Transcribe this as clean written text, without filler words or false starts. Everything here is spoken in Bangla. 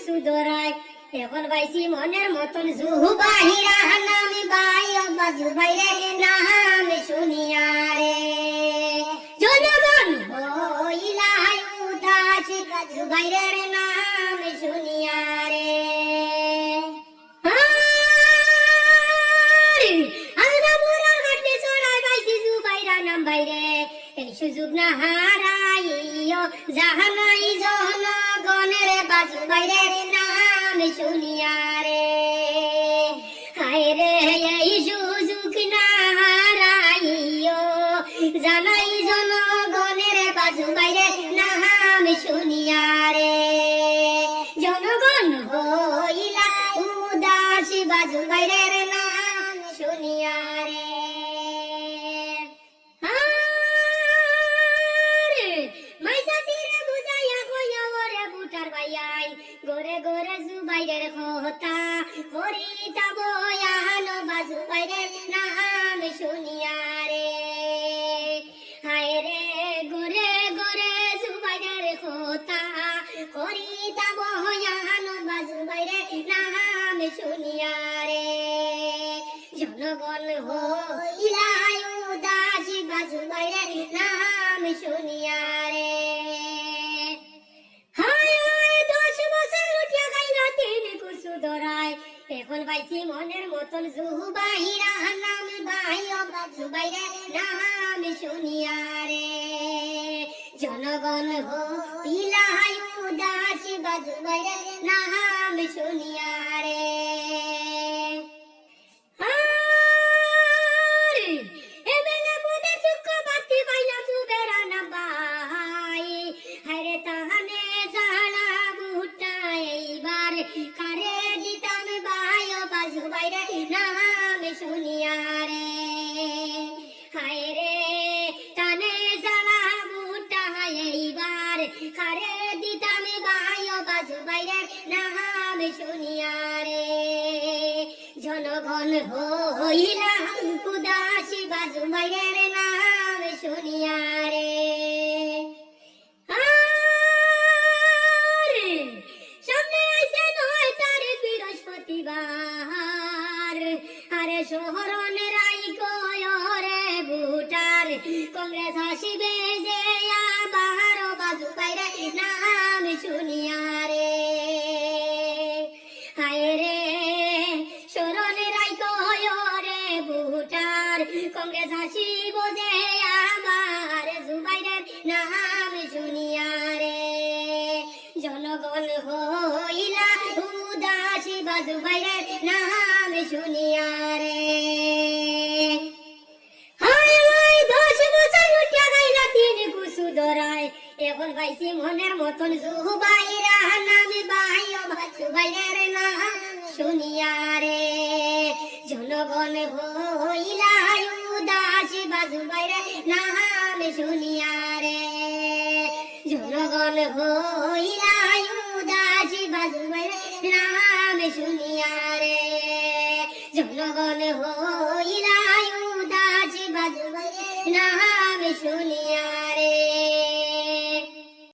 কুসু দরাই এখন পাইছি মনের মতন জুবাইরা নামি বাই বাজু বাইরে নাম শুনিয়া রে জনগণ হইলা উদাস বাজু বাইরের নাম শুনিয়া রে সুযোগ না হারাইও জাহানাই জনগণের বাজু বাইরের নাম শুনিয়া রে হায় রে এই সুযোগ না হারাইও জানাই জনগণের বাজু বাইরের নাম শুনিয়া রে জনগণ হইলা উদাস বাজু বাইরের নাম শুনিয়া রে গোরে গোরে জুবাইরের কথা হরিতা বয়ানো বাজু বাইরের নাম শুনিয়া রে হায় রে গোরে গোরে জুবাইরের কথা হরিতা বয়ানো বাজু বাইরের নাম শুনিয়া রে জনগণ হইলা উদাস বাজু বাইরের নাম শুনিয়া রে এখন পাইছি মনের মতন জুবাইরা নাম বাই বাজু বাইরে নাম শুনিয়া রে জনগণ হইলা উদাস বাজু বাইরে নাম শুনিয়া রে এবেলে মুদে চুক্ক বাতি পাইলা জুবেরা না বাই হায়রে তাহানে জালা বুটা এইবার কারে দিতাম বাজু বাইরে নাম শুনিয়া রে হায় রে টানে জ্বালা বুটা এইবার কারে দিতাম বাজু বাইরে নাম শুনিয়া রে জনগণ হইলা উদাসী বাজু বাইরের নাম শুনিয়া রে শহরনে রাই কয়রে ভোটার কংগ্রেস আসিবে যে আবার বাজু বাইরে নাম শুনিয়া রে হায় রে শহরনে রাই কয়রে ভোটার কংগ্রেস আসিব যে আবার জুবাইরের নাম শুনিয়া রে জনগণ হইলা উদাসী বাজু বাইরের নাম শুনিয়া রে এখন পাইছি মনের মতন জুবাইরা নামে বাই বাজু বাইরের নাম শুনিয়া রে জনগণ হইলা উদাসী বাজু বাইরের নাম শুনিয়া রে জনগণ হইলা উদাসী বাজু বাইরের নাম শুনিয়া রে জনগণ